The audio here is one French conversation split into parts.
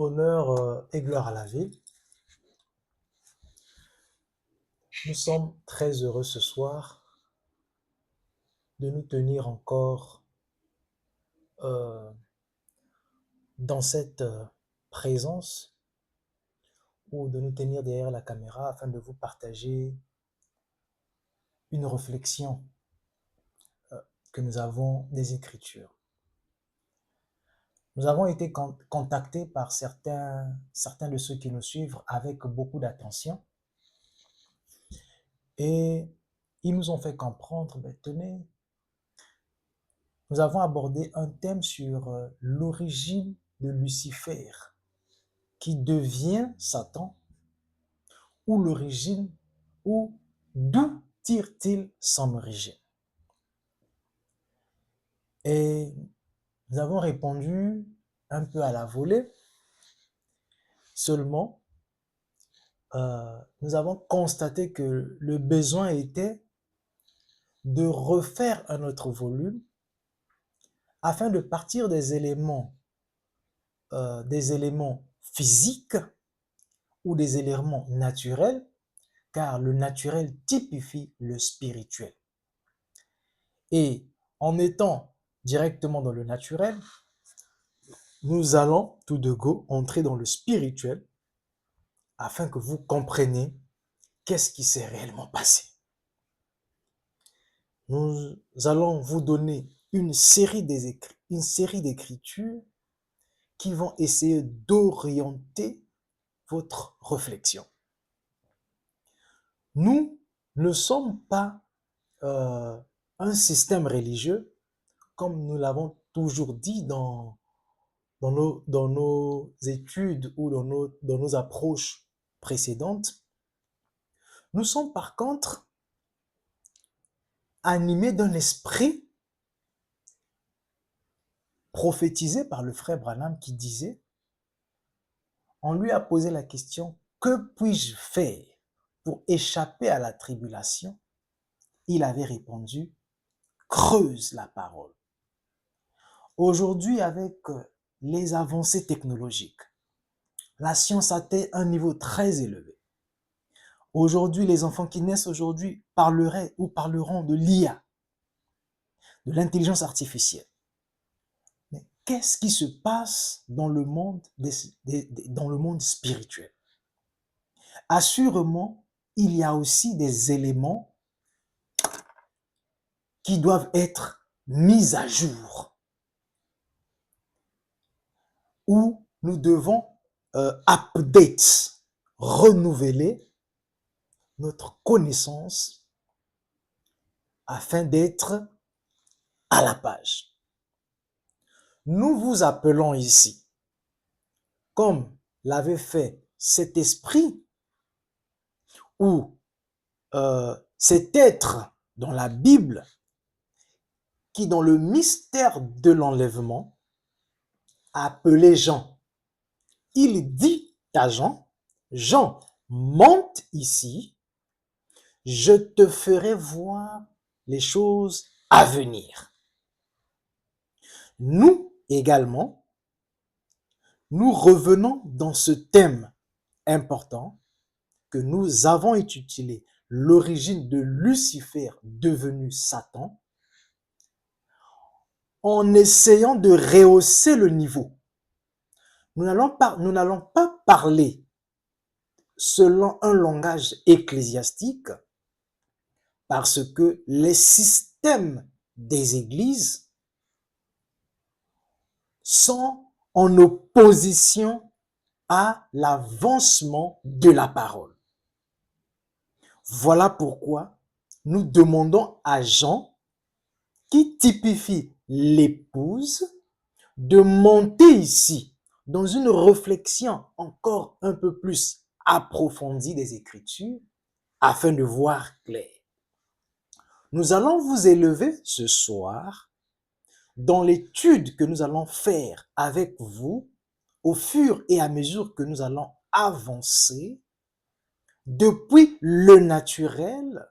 Honneur et gloire à la ville. Nous sommes très heureux ce soir de nous tenir encore euh, dans cette présence ou de nous tenir derrière la caméra afin de vous partager une réflexion que nous avons des Écritures. Nous avons été contactés par certains de ceux qui nous suivent avec beaucoup d'attention et ils nous ont fait comprendre, tenez, nous avons abordé un thème sur l'origine de Lucifer, qui devient Satan, ou l'origine, ou d'où tire-t-il son origine? Et nous avons répondu un peu à la volée, seulement nous avons constaté que le besoin était de refaire un autre volume afin de partir des éléments physiques ou des éléments naturels, car le naturel typifie le spirituel. Et en étant directement dans le naturel, nous allons tout de go entrer dans le spirituel afin que vous compreniez qu'est-ce qui s'est réellement passé. Nous allons vous donner une série d'écritures qui vont essayer d'orienter votre réflexion. Nous ne sommes pas un système religieux, comme nous l'avons toujours dit dans nos études ou dans nos approches précédentes. Nous sommes par contre animés d'un esprit prophétisé par le frère Branham qui disait, on lui a posé la question, que puis-je faire pour échapper à la tribulation? Il avait répondu, creuse la parole. Aujourd'hui, avec les avancées technologiques, la science atteint un niveau très élevé. Aujourd'hui, les enfants qui naissent aujourd'hui parleraient ou parleront de l'IA, de l'intelligence artificielle. Mais qu'est-ce qui se passe dans le monde, dans le monde spirituel? Assurément, il y a aussi des éléments qui doivent être mis à jour, où nous devons update, renouveler notre connaissance afin d'être à la page. Nous vous appelons ici, comme l'avait fait cet esprit ou cet être dans la Bible qui, dans le mystère de l'enlèvement, a appelé Jean. Il dit à Jean, Jean, monte ici, je te ferai voir les choses à venir. Nous également, nous revenons dans ce thème important que nous avons étudié, l'origine de Lucifer devenu Satan, en essayant de rehausser le niveau. Nous n'allons pas parler selon un langage ecclésiastique, parce que les systèmes des églises sont en opposition à l'avancement de la parole. Voilà pourquoi nous demandons à Jean, qui typifie l'épouse, de monter ici dans une réflexion encore un peu plus approfondie des Écritures afin de voir clair. Nous allons vous élever ce soir dans l'étude que nous allons faire avec vous au fur et à mesure que nous allons avancer depuis le naturel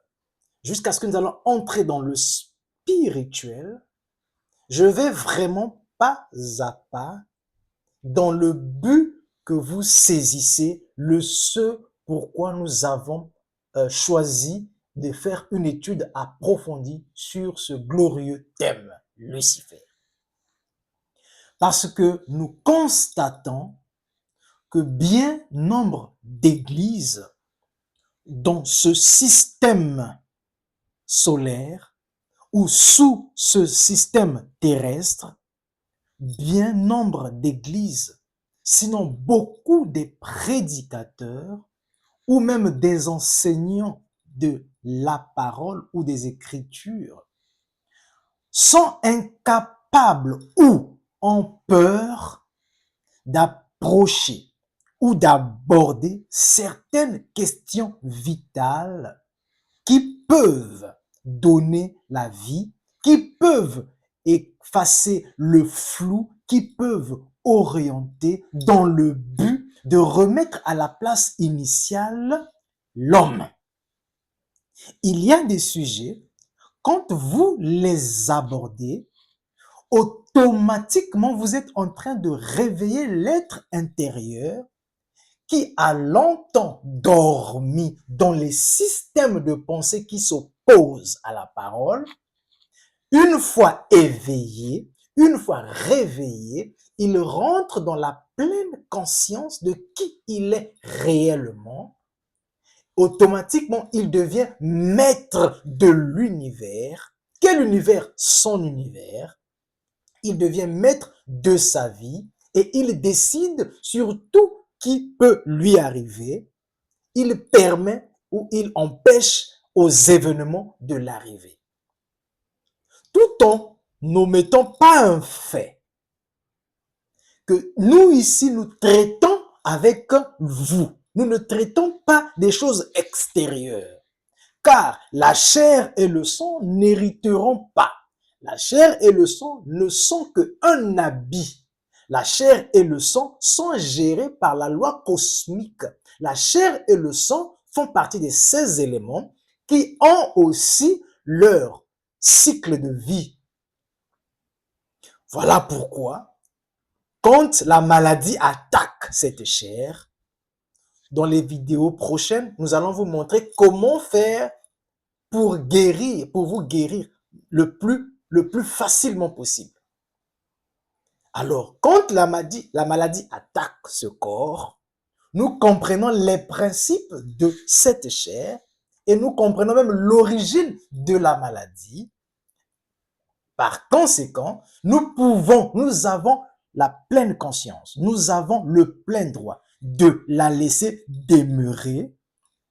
jusqu'à ce que nous allons entrer dans le spirituel. Je vais vraiment pas à pas dans le but que vous saisissez ce pourquoi nous avons choisi de faire une étude approfondie sur ce glorieux thème, Lucifer. Parce que nous constatons que bien nombre d'églises dans ce système solaire ou sous ce système terrestre, bien nombre d'églises, sinon beaucoup des prédicateurs ou même des enseignants de la parole ou des écritures sont incapables ou ont peur d'approcher ou d'aborder certaines questions vitales qui peuvent donner la vie, qui peuvent effacer le flou, qui peuvent orienter dans le but de remettre à la place initiale l'homme. Il y a des sujets, quand vous les abordez, automatiquement, vous êtes en train de réveiller l'être intérieur qui a longtemps dormi dans les systèmes de pensée qui s'opposent à la parole. Une fois éveillé, une fois réveillé, il rentre dans la pleine conscience de qui il est réellement. Automatiquement, il devient maître de l'univers. Quel univers? Son univers. Il devient maître de sa vie et il décide sur tout qui peut lui arriver. Il permet ou il empêche aux événements de l'arriver. Tout en n'omettant pas un fait que nous ici, nous traitons avec vous. Nous ne traitons pas des choses extérieures. Car la chair et le sang n'hériteront pas. La chair et le sang ne sont qu'un habit. La chair et le sang sont gérés par la loi cosmique. La chair et le sang font partie de ces éléments qui ont aussi leur cycle de vie. Voilà pourquoi, quand la maladie attaque cette chair, dans les vidéos prochaines, nous allons vous montrer comment faire pour guérir, pour vous guérir le plus facilement possible. Alors, quand la maladie attaque ce corps, nous comprenons les principes de cette chair et nous comprenons même l'origine de la maladie. Par conséquent, nous avons la pleine conscience, nous avons le plein droit de la laisser demeurer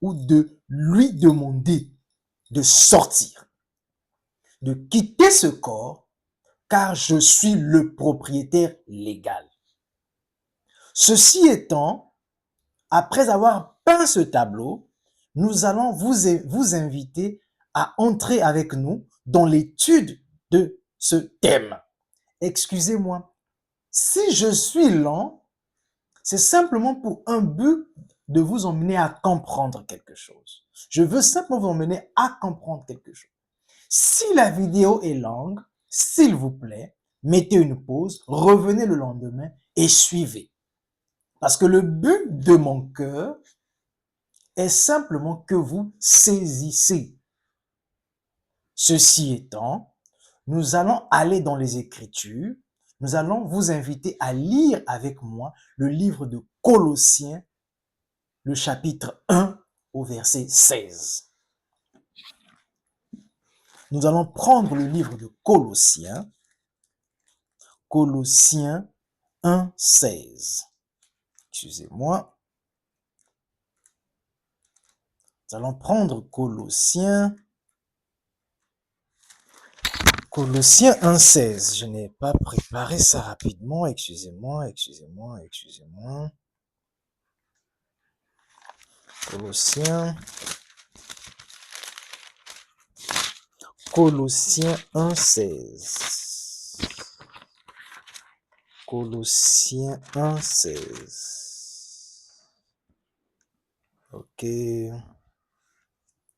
ou de lui demander de sortir, de quitter ce corps, car je suis le propriétaire légal. Ceci étant, après avoir peint ce tableau, nous allons vous inviter à entrer avec nous dans l'étude de ce thème. Excusez-moi, si je suis lent, c'est simplement pour un but de vous emmener à comprendre quelque chose. Je veux simplement vous emmener à comprendre quelque chose. Si la vidéo est longue, s'il vous plaît, mettez une pause, revenez le lendemain et suivez. Parce que le but de mon cœur est simplement que vous saisissez. Ceci étant, nous allons aller dans les Écritures. Nous allons vous inviter à lire avec moi le livre de Colossiens, le chapitre 1 au verset 16. Nous allons prendre le livre de Colossiens, Colossiens 1, 16. Excusez-moi. Nous allons prendre Colossiens 1, 16. Je n'ai pas préparé ça rapidement. Excusez-moi. Colossiens 1, 16. Colossiens 1, 16. Ok.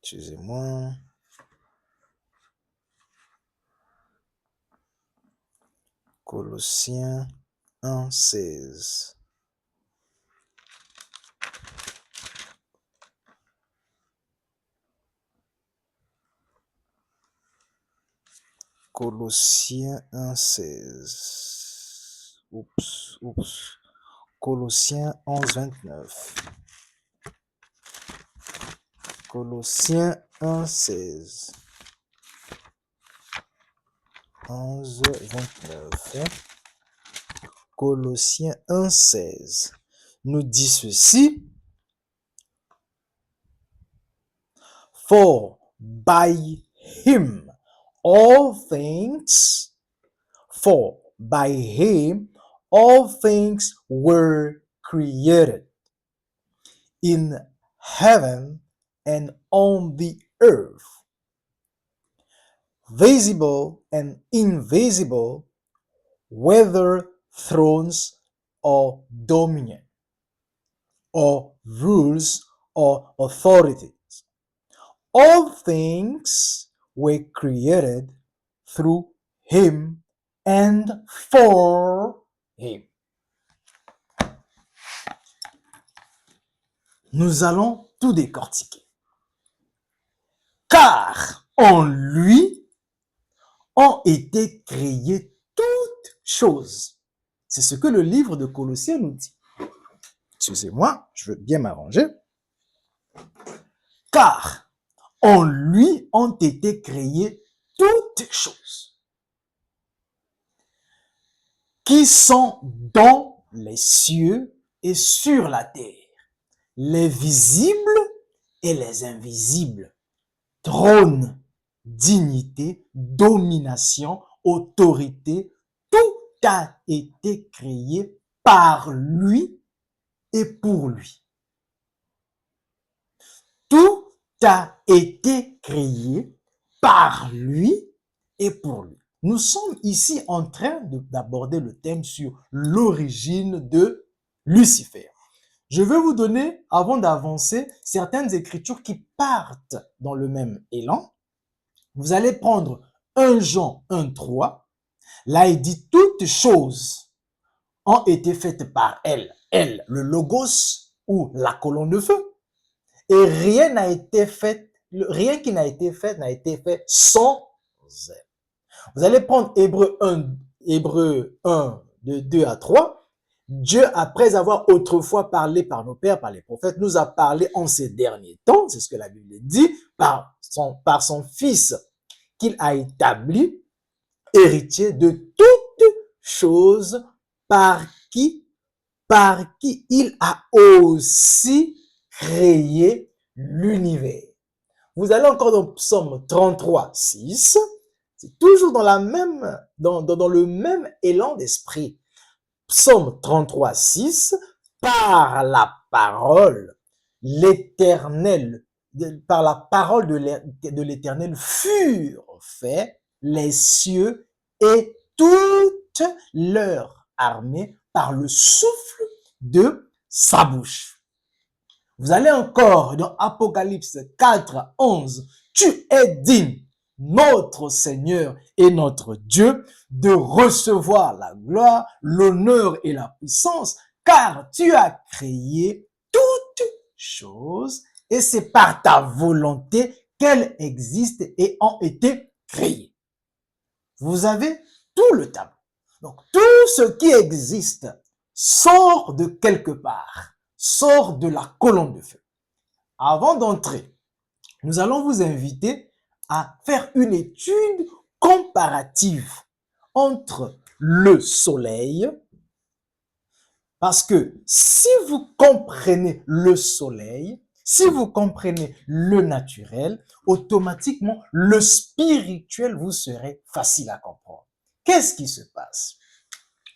Excusez-moi. Colossiens 1, 16. Colossiens 1,16. Oups. Colossiens 11,29. Colossiens 1,16. 11,29. Colossiens 1,16 nous dit ceci. For by him all things were created in heaven and on the earth, visible and invisible, whether thrones or dominion, or rules or authorities. All things were created through him and for him. Nous allons tout décortiquer. Car en lui ont été créées toutes choses. C'est ce que le livre de Colossiens nous dit. Excusez-moi, je veux bien m'arranger. Car en lui ont été créées toutes choses qui sont dans les cieux et sur la terre, les visibles et les invisibles, trône, dignité, domination, autorité, tout a été créé par lui et pour lui. Tout a été créé par lui et pour lui. Nous sommes ici en train d'aborder le thème sur l'origine de Lucifer. Je vais vous donner, avant d'avancer, certaines écritures qui partent dans le même élan. Vous allez prendre 1 Jean 1,3. Là, il dit « Toutes choses ont été faites par elle. » Elle, le logos ou la colonne de feu. Et rien n'a été fait, rien qui n'a été fait sans elle. Vous allez prendre Hébreux 1, de 2 à 3. Dieu, après avoir autrefois parlé par nos pères, par les prophètes, nous a parlé en ces derniers temps, c'est ce que la Bible dit, par son Fils qu'il a établi, héritier de toutes choses, par qui il a aussi créé l'univers. Vous allez encore dans Psaume 33, 6. C'est toujours dans le même élan d'esprit. Psaume 33, 6. Par la parole, l'Éternel, par la parole de l'Éternel furent faits les cieux et toute leur armée par le souffle de sa bouche. Vous allez encore dans Apocalypse 4, 11. Tu es digne, notre Seigneur et notre Dieu, de recevoir la gloire, l'honneur et la puissance, car tu as créé toutes choses et c'est par ta volonté qu'elles existent et ont été créées. Vous avez tout le tableau. Donc, tout ce qui existe sort de quelque part, sort de la colonne de feu. Avant d'entrer, nous allons vous inviter à faire une étude comparative entre le soleil, parce que si vous comprenez le soleil, si vous comprenez le naturel, automatiquement, le spirituel vous serait facile à comprendre. Qu'est-ce qui se passe?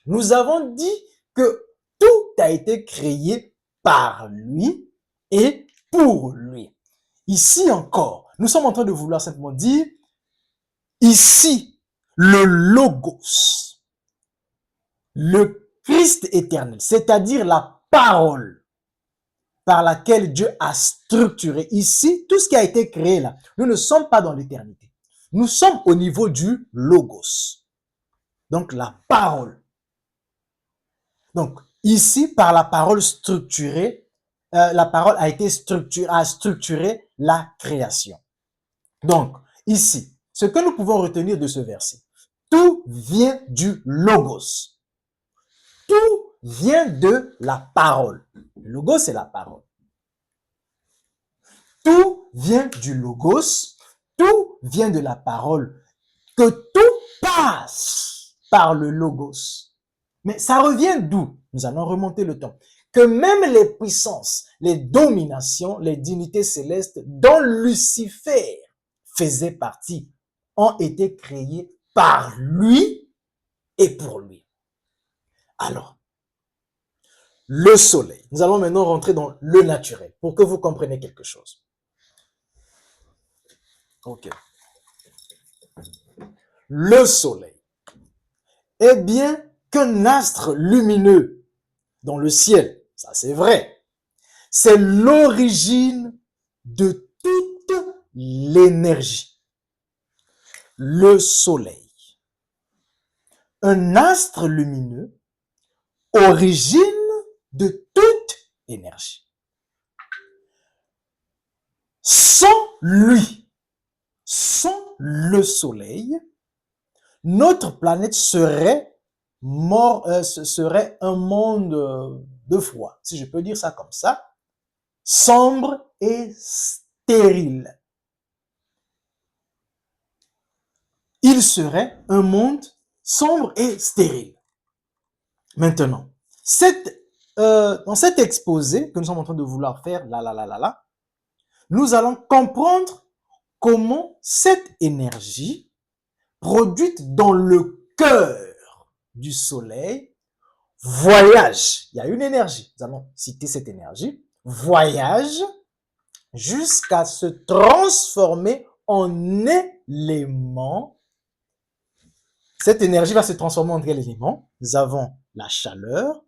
Nous avons dit que tout a été créé par lui et pour lui. Ici encore, nous sommes en train de vouloir simplement dire, ici, le Logos, le Christ éternel, c'est-à-dire la parole par laquelle Dieu a structuré. Ici, tout ce qui a été créé là, nous ne sommes pas dans l'éternité. Nous sommes au niveau du Logos. Donc, la parole. Donc, ici, par la parole structurée, la parole a structuré la création. Donc, ici, ce que nous pouvons retenir de ce verset, Tout vient du logos. Tout vient de la parole. Le logos, c'est la parole. Tout vient du logos. Tout vient de la parole. Que tout passe par le logos. Mais ça revient d'où? Nous allons remonter le temps. Que même les puissances, les dominations, les dignités célestes dont Lucifer faisait partie ont été créées par lui et pour lui. Alors, le soleil. Nous allons maintenant rentrer dans le naturel pour que vous compreniez quelque chose. Ok. Le soleil est bien qu'un astre lumineux dans le ciel. Ça, c'est vrai. C'est l'origine de toute l'énergie. Le soleil. Un astre lumineux, origine de toute énergie. Sans lui, sans le soleil, notre planète serait serait un monde de froid, si je peux dire ça comme ça, sombre et stérile. Il serait un monde sombre et stérile. Maintenant, dans cet exposé que nous sommes en train de vouloir faire, nous allons comprendre comment cette énergie produite dans le cœur du soleil voyage. Il y a une énergie, nous allons citer cette énergie, voyage jusqu'à se transformer en élément. Cette énergie va se transformer en quel élément? Nous avons la chaleur.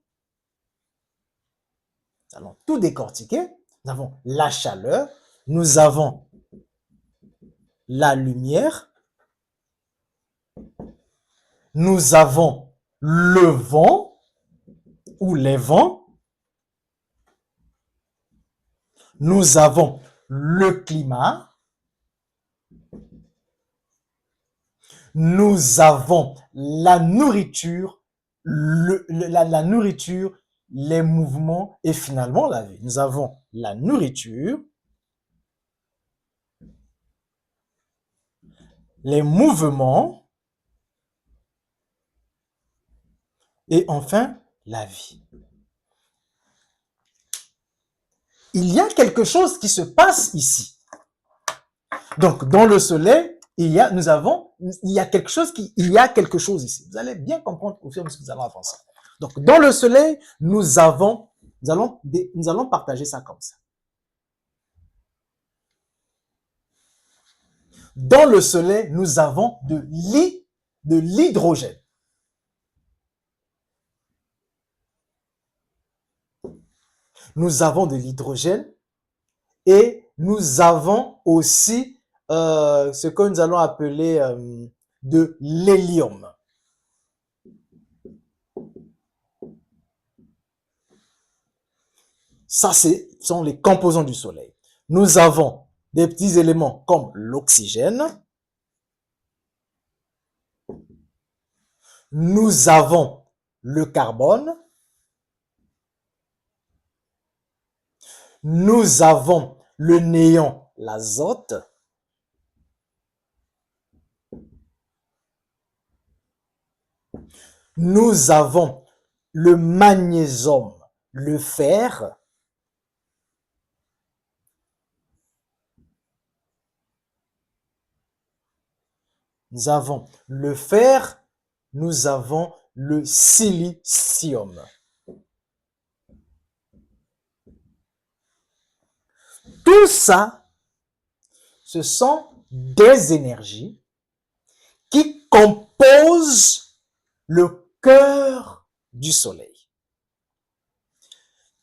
Nous allons tout décortiquer. Nous avons la chaleur. Nous avons la lumière. Nous avons le vent ou les vents. Nous avons le climat. Nous avons la nourriture, la nourriture, les mouvements et finalement la vie. Nous avons la nourriture, les mouvements et enfin la vie. Il y a quelque chose qui se passe ici. Donc, dans le soleil, il y a quelque chose ici. Vous allez bien comprendre au fur et à mesure que nous allons avancer. Donc, dans le soleil, nous allons partager ça comme ça. Dans le soleil, nous avons de l'hydrogène. Nous avons de l'hydrogène et nous avons aussi ce que nous allons appeler de l'hélium. Ça, ce sont les composants du soleil. Nous avons des petits éléments comme l'oxygène. Nous avons le carbone. Nous avons le néon, l'azote. Nous avons le magnésium, le fer. Nous avons le fer, nous avons le silicium. Tout ça, ce sont des énergies qui composent le cœur du soleil.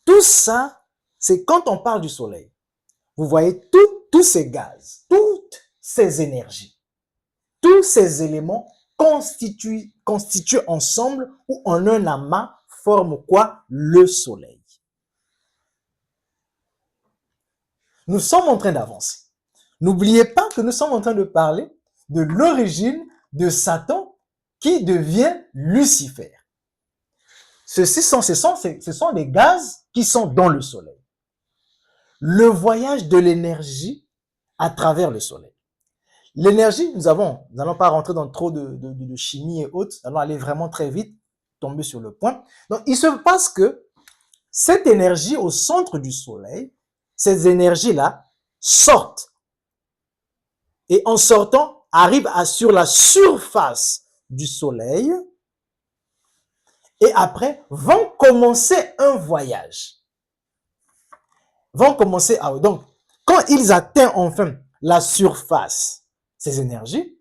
Tout ça, c'est quand on parle du soleil. Vous voyez tous ces gaz, toutes ces énergies, tous ces éléments constituent ensemble ou en un amas forment quoi? Le soleil. Nous sommes en train d'avancer. N'oubliez pas que nous sommes en train de parler de l'origine de Satan qui devient Lucifer. Ce sont des gaz qui sont dans le soleil. Le voyage de l'énergie à travers le soleil. L'énergie, nous n'allons pas rentrer dans trop de chimie et autres, nous allons aller vraiment très vite, tomber sur le point. Donc, il se passe que cette énergie au centre du soleil, ces énergies-là sortent. Et en sortant, arrivent sur la surface du soleil et après vont commencer un voyage. Donc, quand ils atteignent enfin la surface, ces énergies,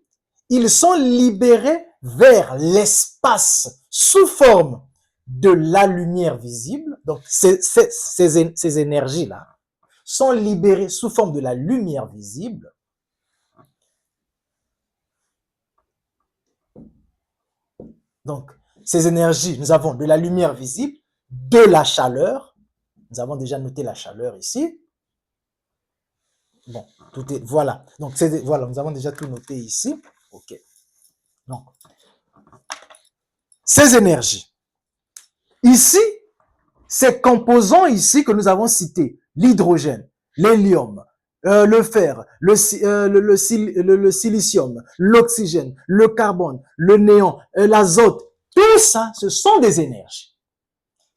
ils sont libérés vers l'espace sous forme de la lumière visible. Donc, ces énergies-là sont libérées sous forme de la lumière visible. Donc, ces énergies, nous avons de la lumière visible, de la chaleur. Nous avons déjà noté la chaleur ici. Bon, tout est, voilà. Donc, voilà, nous avons déjà tout noté ici. OK. Donc, ces énergies. Ici, ces composants ici que nous avons cités, l'hydrogène, l'hélium, le fer, le silicium, l'oxygène, le carbone, le néon, l'azote, tout ça, ce sont des énergies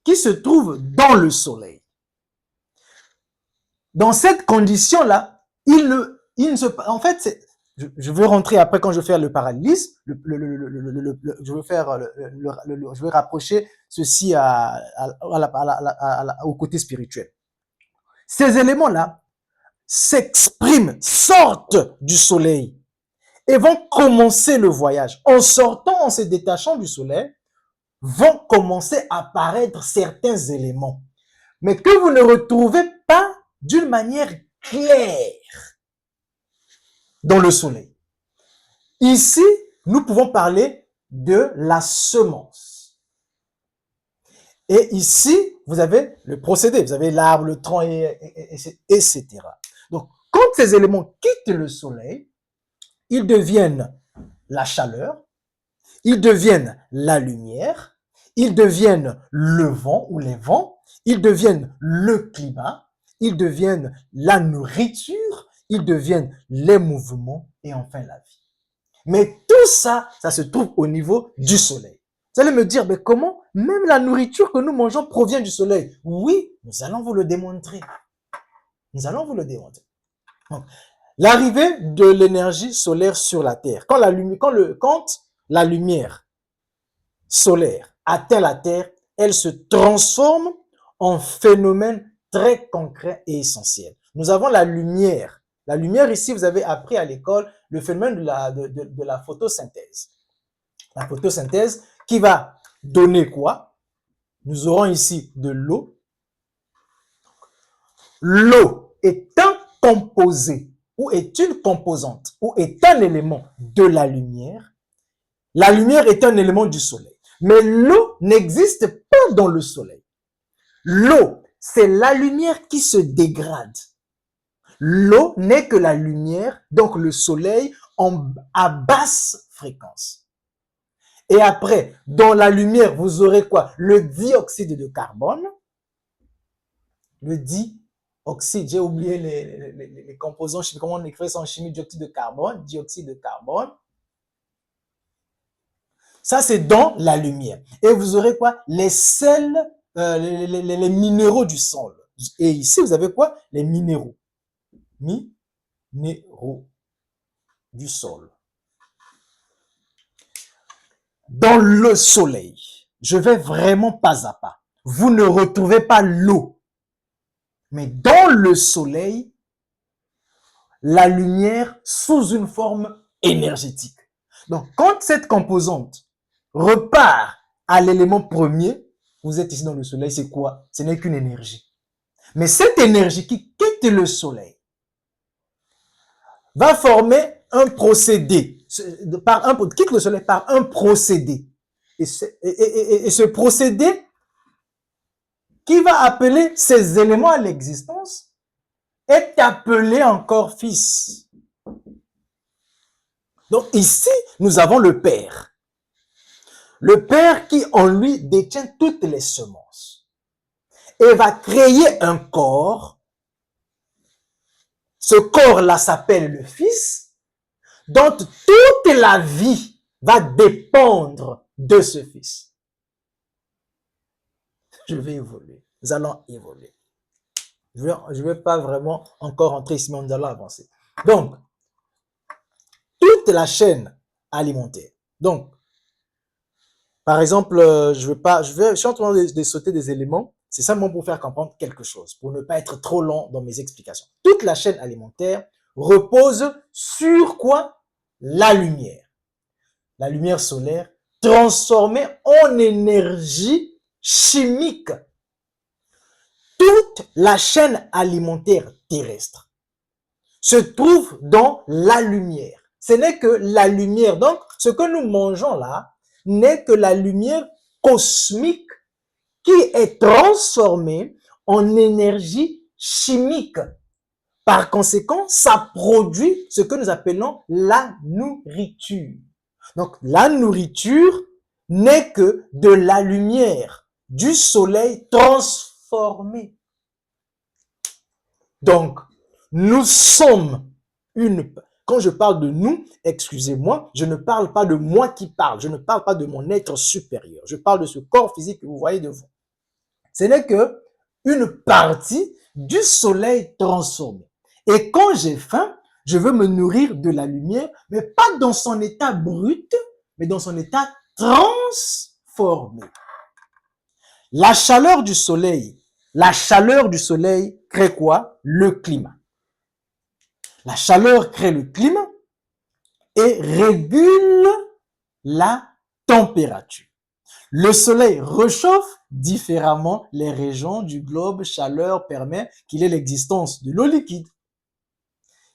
qui se trouvent dans le soleil. Dans cette condition-là, en fait, je vais rentrer après quand je vais faire le parallélisme, je vais rapprocher ceci au côté spirituel. Ces éléments-là s'expriment, sortent du soleil et vont commencer le voyage. En sortant, en se détachant du soleil, vont commencer à apparaître certains éléments, mais que vous ne retrouvez pas d'une manière claire dans le soleil. Ici, nous pouvons parler de la semence. Et ici, vous avez le procédé, vous avez l'arbre, le tronc, etc. Donc, quand ces éléments quittent le soleil, ils deviennent la chaleur, ils deviennent la lumière, ils deviennent le vent ou les vents, ils deviennent le climat, ils deviennent la nourriture, ils deviennent les mouvements et enfin la vie. Mais tout ça, ça se trouve au niveau du soleil. Vous allez me dire, mais comment même la nourriture que nous mangeons provient du soleil? Oui, nous allons vous le démontrer. Nous allons vous le démontrer. L'arrivée de l'énergie solaire sur la Terre. Quand la lumière solaire atteint la Terre, elle se transforme en phénomène très concret et essentiel. Nous avons la lumière. La lumière, ici, vous avez appris à l'école le phénomène de la photosynthèse. La photosynthèse qui va donner quoi? Nous aurons ici de l'eau. L'eau est un composé ou est une composante ou est un élément de la lumière. La lumière est un élément du soleil. Mais l'eau n'existe pas dans le soleil. L'eau, c'est la lumière qui se dégrade. L'eau n'est que la lumière, donc le soleil à basse fréquence. Et après, dans la lumière, vous aurez quoi? Le dioxyde de carbone. Le dioxyde, j'ai oublié les composants chimiques, comment on écrit ça en chimie, dioxyde de carbone. Ça, c'est dans la lumière. Et vous aurez quoi? Les sels, les minéraux du sol. Et ici, vous avez quoi? Les minéraux. Minéraux du sol. Dans le soleil, je vais vraiment pas à pas. Vous ne retrouvez pas l'eau. Mais dans le soleil, la lumière sous une forme énergétique. Donc, quand cette composante repart à l'élément premier, vous êtes ici dans le soleil, c'est quoi? Ce n'est qu'une énergie. Mais cette énergie qui quitte le soleil va former un procédé, quitte le soleil par un procédé. Et ce procédé qui va appeler ces éléments à l'existence est appelé encore fils. Donc ici, nous avons le Père. Le Père qui en lui détient toutes les semences et va créer un corps. Ce corps-là s'appelle le Fils, dont toute la vie va dépendre de ce Fils. Je vais évoluer. Nous allons évoluer. Je ne vais pas vraiment encore entrer ici, mais nous allons avancer. Donc, toute la chaîne alimentaire. Donc, par exemple, je suis en train de sauter des éléments. C'est simplement pour faire comprendre quelque chose, pour ne pas être trop long dans mes explications. Toute la chaîne alimentaire repose sur quoi? La lumière. La lumière solaire transformée en énergie chimique. Toute la chaîne alimentaire terrestre se trouve dans la lumière. Ce n'est que la lumière. Donc, ce que nous mangeons là n'est que la lumière cosmique qui est transformée en énergie chimique. Par conséquent, ça produit ce que nous appelons la nourriture. Donc, la nourriture n'est que de la lumière du soleil transformée. Donc, nous sommes une... Quand je parle de nous, excusez-moi, je ne parle pas de moi qui parle. Je ne parle pas de mon être supérieur. Je parle de ce corps physique que vous voyez devant. Ce n'est que une partie du soleil transformé. Et quand j'ai faim, je veux me nourrir de la lumière, mais pas dans son état brut, mais dans son état transformé. La chaleur du soleil crée quoi? Le climat. La chaleur crée le climat et régule la température. Le soleil réchauffe différemment les régions du globe. Chaleur permet qu'il y ait l'existence de l'eau liquide,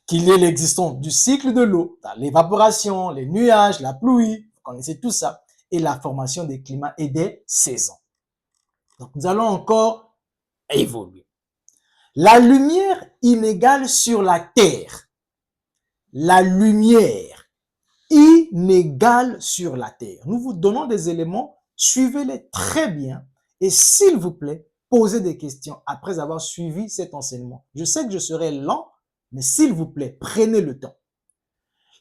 qu'il y ait l'existence du cycle de l'eau, l'évaporation, les nuages, la pluie, vous connaissez tout ça, et la formation des climats et des saisons. Donc, nous allons encore évoluer. La lumière inégale sur la terre. La lumière inégale sur la terre. Nous vous donnons des éléments, suivez-les très bien et s'il vous plaît, posez des questions après avoir suivi cet enseignement. Je sais que je serai lent, mais s'il vous plaît, prenez le temps.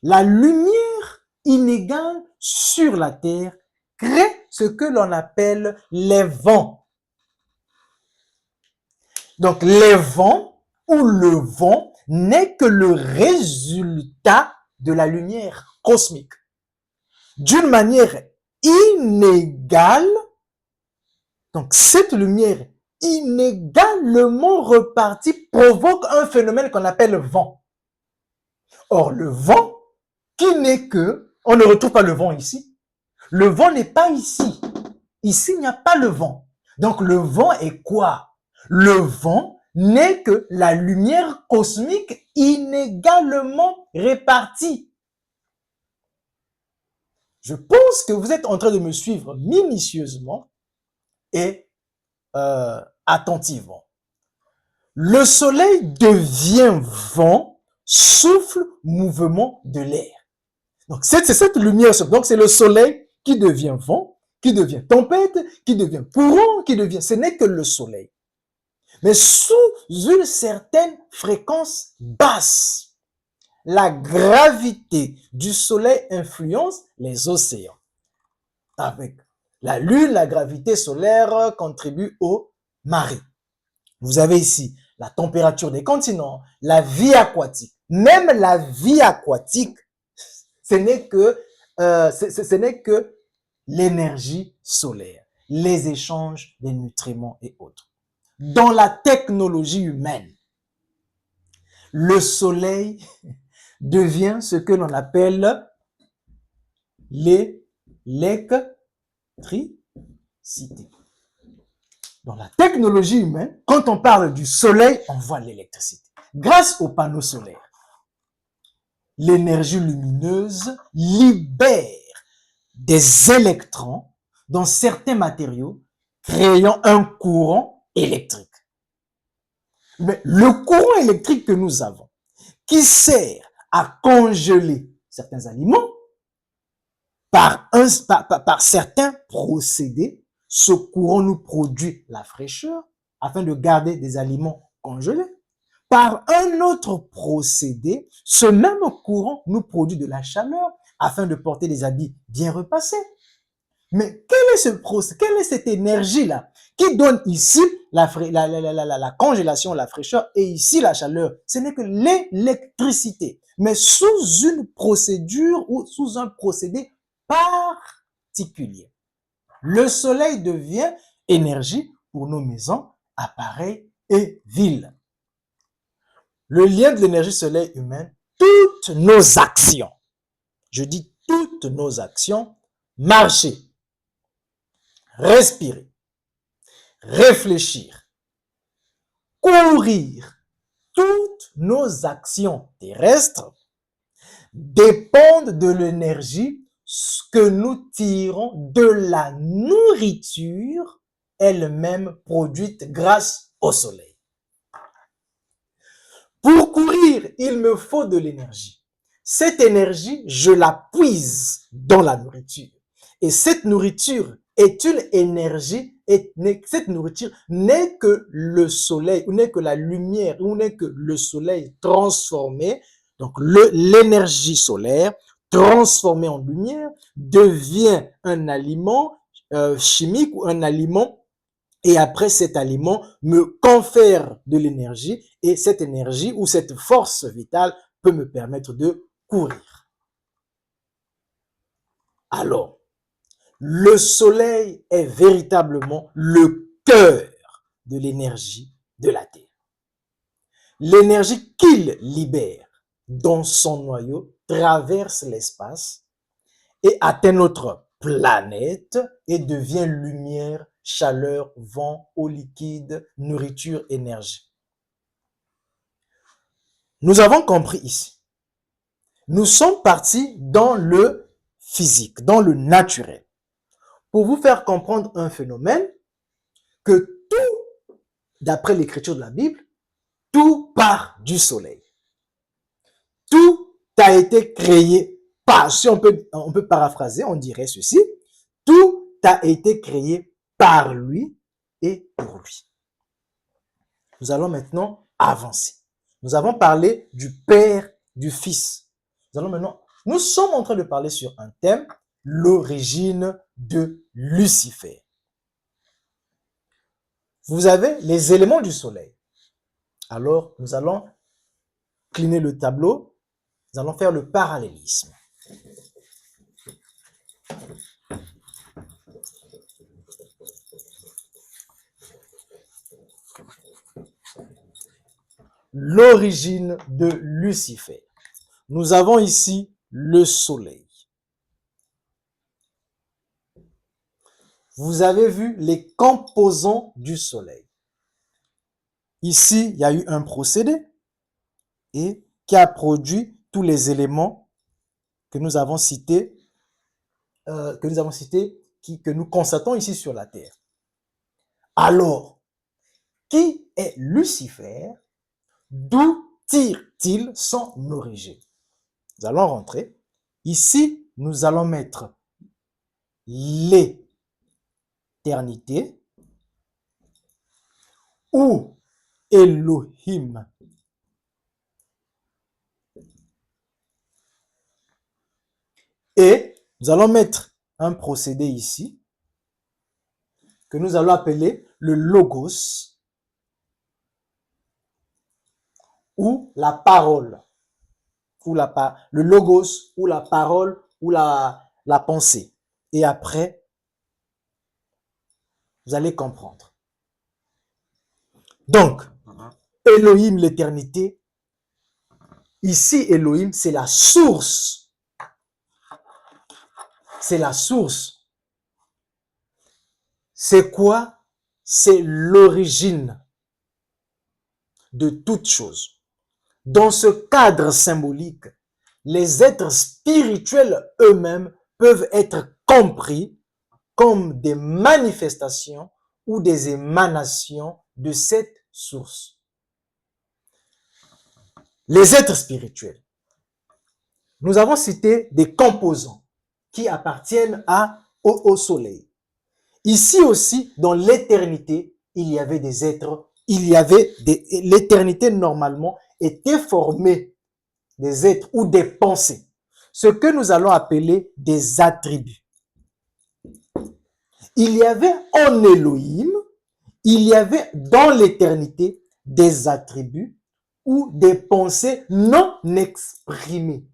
La lumière inégale sur la terre crée ce que l'on appelle les vents. Donc, les vents ou le vent n'est que le résultat de la lumière cosmique. D'une manière inégale, donc cette lumière inégalement repartie provoque un phénomène qu'on appelle vent. Or, le vent, qui n'est que, on ne retrouve pas le vent ici. Le vent n'est pas ici. Ici, il n'y a pas le vent. Donc, le vent est quoi? Le vent n'est que la lumière cosmique inégalement répartie. Je pense que vous êtes en train de me suivre minutieusement et attentivement. Le soleil devient vent, souffle, mouvement de l'air. Donc, c'est cette lumière. Donc, c'est le soleil qui devient vent, qui devient tempête, qui devient courant, qui devient... Ce n'est que le soleil. Mais sous une certaine fréquence basse. La gravité du soleil influence les océans. Avec la lune, la gravité solaire contribue aux marées. Vous avez ici la température des continents, la vie aquatique. Même la vie aquatique, ce n'est que l'énergie solaire, les échanges des nutriments et autres. Dans la technologie humaine, le soleil devient ce que l'on appelle l'électricité. Dans la technologie humaine, quand on parle du soleil, on voit l'électricité. Grâce aux panneaux solaires, l'énergie lumineuse libère des électrons dans certains matériaux, créant un courant électrique. Mais le courant électrique que nous avons, qui sert à congeler certains aliments, par certains procédés, ce courant nous produit la fraîcheur afin de garder des aliments congelés. Par un autre procédé, ce même courant nous produit de la chaleur afin de porter des habits bien repassés. Mais quelle est cette énergie-là qui donne ici la congélation, la fraîcheur et ici la chaleur? Ce n'est que l'électricité, mais sous une procédure ou sous un procédé particulier. Le soleil devient énergie pour nos maisons, appareils et villes. Le lien de l'énergie soleil humaine, toutes nos actions, je dis toutes nos actions, marcher, respirer, réfléchir, courir, toutes nos actions terrestres dépendent de l'énergie que nous tirons de la nourriture elle-même produite grâce au soleil. Pour courir, il me faut de l'énergie. Cette énergie, je la puise dans la nourriture. Et cette nourriture est une énergie, et cette nourriture n'est que le soleil, ou n'est que la lumière, ou n'est que le soleil transformé. Donc l'énergie solaire transformée en lumière devient un aliment chimique ou un aliment. Et après, cet aliment me confère de l'énergie et cette énergie ou cette force vitale peut me permettre de courir. Alors, le soleil est véritablement le cœur de l'énergie de la Terre. L'énergie qu'il libère dans son noyau traverse l'espace et atteint notre planète et devient lumière, chaleur, vent, eau liquide, nourriture, énergie. Nous avons compris ici. Nous sommes partis dans le physique, dans le naturel, pour vous faire comprendre un phénomène que tout, d'après l'écriture de la Bible, tout part du soleil. Tout a été créé par, si on peut paraphraser, on dirait ceci, tout a été créé par lui et pour lui. Nous allons maintenant avancer. Nous avons parlé du Père, du Fils. Nous sommes en train de parler sur un thème, l'origine de Lucifer. Vous avez les éléments du soleil. Alors, nous allons cliner le tableau. Nous allons faire le parallélisme. L'origine de Lucifer. Nous avons ici le soleil. Vous avez vu les composants du soleil. Ici, il y a eu un procédé et qui a produit tous les éléments que nous avons cités, que nous constatons ici sur la Terre. Alors, qui est Lucifer? D'où tire-t-il son origine? Nous allons rentrer. Ici, nous allons mettre l'éternité ou Elohim. Et nous allons mettre un procédé ici que nous allons appeler le logos ou la parole. Ou le logos ou la parole ou la pensée. Et après, vous allez comprendre. Donc, Elohim, l'éternité. Ici, Elohim, c'est la source. C'est la source. C'est quoi? C'est l'origine de toute chose. Dans ce cadre symbolique, les êtres spirituels eux-mêmes peuvent être compris comme des manifestations ou des émanations de cette source. Les êtres spirituels. Nous avons cité des composants. qui appartiennent au soleil. Ici aussi, dans l'éternité, il y avait des êtres, l'éternité normalement était formée des êtres ou des pensées, ce que nous allons appeler des attributs. Il y avait en Elohim, il y avait dans l'éternité des attributs ou des pensées non exprimées.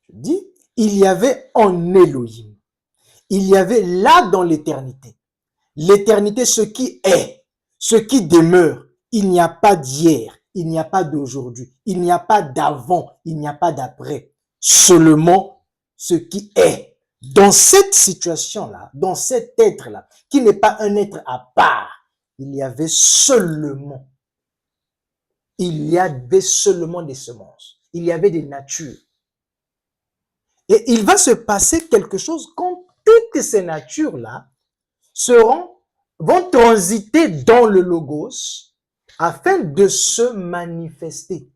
Je dis, il y avait en Elohim, il y avait là dans l'éternité. L'éternité, ce qui est, ce qui demeure. Il n'y a pas d'hier, il n'y a pas d'aujourd'hui, il n'y a pas d'avant, il n'y a pas d'après. Seulement ce qui est. Dans cette situation-là, dans cet être-là, qui n'est pas un être à part, il y avait seulement des semences. Il y avait des natures. Et il va se passer quelque chose quand toutes ces natures-là vont transiter dans le logos afin de se manifester.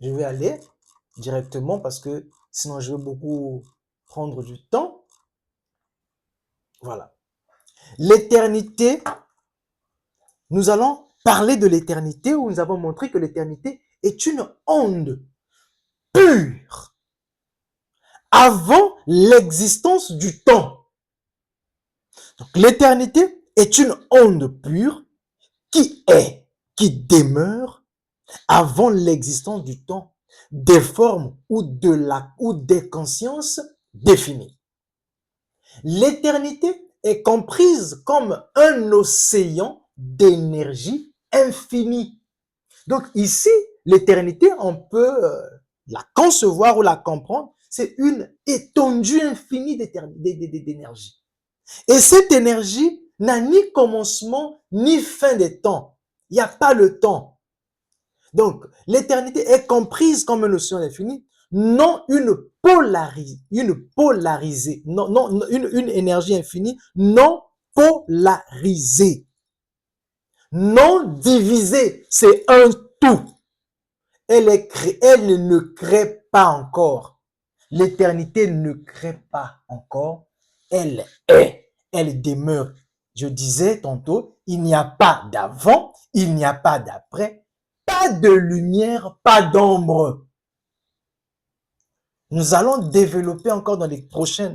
Je vais aller directement parce que sinon je vais beaucoup prendre du temps. Voilà. L'éternité, nous allons parler de l'éternité où nous avons montré que l'éternité est une onde pure avant l'existence du temps. Donc l'éternité est une onde pure qui est, qui demeure avant l'existence du temps, des formes ou des consciences définies. L'éternité est comprise comme un océan d'énergie infinie. Donc ici, l'éternité, on peut la concevoir ou la comprendre, c'est une étendue infinie d'énergie. Et cette énergie n'a ni commencement ni fin des temps. Il n'y a pas le temps. Donc, l'éternité est comprise comme une notion infinie, non une énergie infinie, non polarisée, non divisée, c'est un tout. Elle ne crée pas encore. L'éternité ne crée pas encore, elle est, elle demeure. Je disais tantôt, il n'y a pas d'avant, il n'y a pas d'après, pas de lumière, pas d'ombre. Nous allons développer encore dans les prochains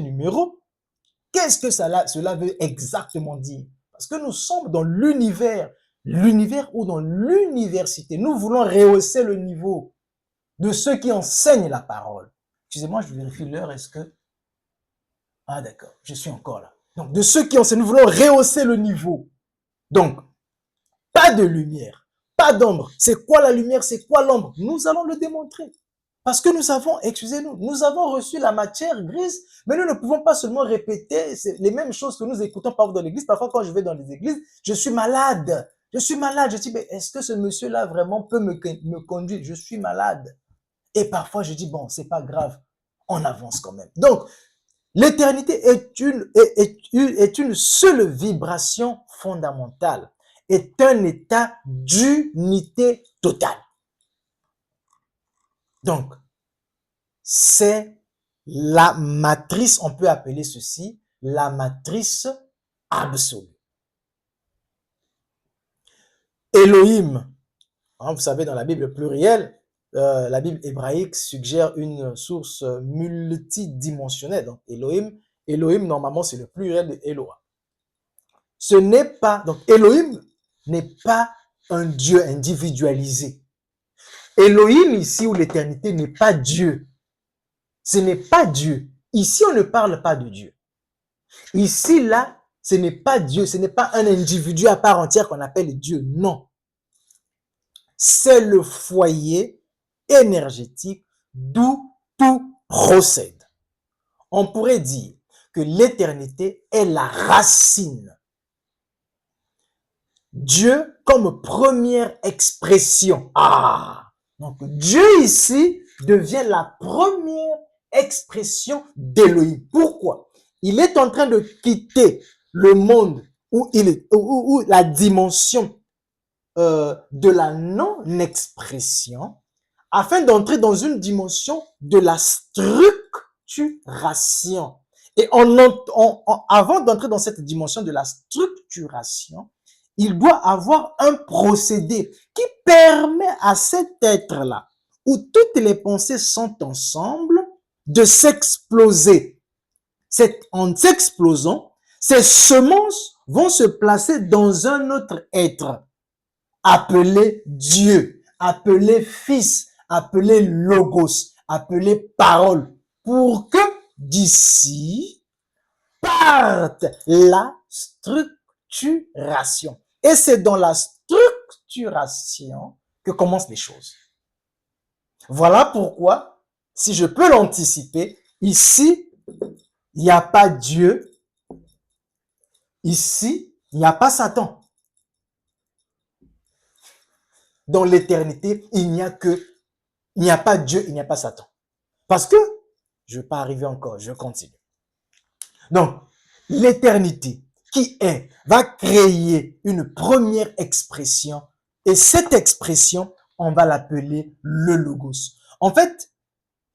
numéros. Qu'est-ce que cela veut exactement dire? Parce que nous sommes dans l'univers ou dans l'université. Nous voulons rehausser le niveau de ceux qui enseignent la parole. Excusez-moi, je vérifie l'heure. Est-ce que... Ah d'accord, je suis encore là. Donc, de ceux qui enseignent, nous voulons rehausser le niveau. Donc, pas de lumière, pas d'ombre. C'est quoi la lumière? C'est quoi l'ombre? Nous allons le démontrer. Parce que nous avons, excusez-nous, nous avons reçu la matière grise, mais nous ne pouvons pas seulement répéter les mêmes choses que nous écoutons parfois dans l'église. Parfois, quand je vais dans les églises, je suis malade. Je suis malade. Je dis, mais est-ce que ce monsieur-là vraiment peut me conduire? Je suis malade. Et parfois, je dis, bon, c'est pas grave. On avance quand même. Donc, l'éternité est une seule vibration fondamentale, est un état d'unité totale. Donc, c'est la matrice, on peut appeler ceci la matrice absolue. Elohim, hein, vous savez, dans la Bible plurielle, la Bible hébraïque suggère une source multidimensionnelle. Donc, Elohim, normalement, c'est le pluriel de Eloah. Ce n'est pas, donc Elohim n'est pas un Dieu individualisé. Elohim, ici, où l'éternité n'est pas Dieu. Ce n'est pas Dieu. Ici, on ne parle pas de Dieu. Ici, là, ce n'est pas Dieu. Ce n'est pas un individu à part entière qu'on appelle Dieu. Non. C'est le foyer énergétique d'où tout procède. On pourrait dire que l'éternité est la racine. Dieu comme première expression. Donc Dieu ici devient la première expression d'Elohim. Pourquoi? Il est en train de quitter le monde où la dimension de la non-expression afin d'entrer dans une dimension de la structuration. Et avant d'entrer dans cette dimension de la structuration, il doit avoir un procédé qui permet à cet être-là, où toutes les pensées sont ensemble, de s'exploser. En s'explosant, ces semences vont se placer dans un autre être, appelé Dieu, appelé Fils, appelé Logos, appelé Parole, pour que d'ici parte la structuration. Et c'est dans la structuration que commencent les choses. Voilà pourquoi, si je peux l'anticiper, ici, il n'y a pas Dieu. Ici, il n'y a pas Satan. Dans l'éternité, il n'y a pas Dieu, il n'y a pas Satan. Parce que, je ne vais pas arriver encore, je continue. Donc, l'éternité va créer une première expression, et cette expression, on va l'appeler le Logos. En fait,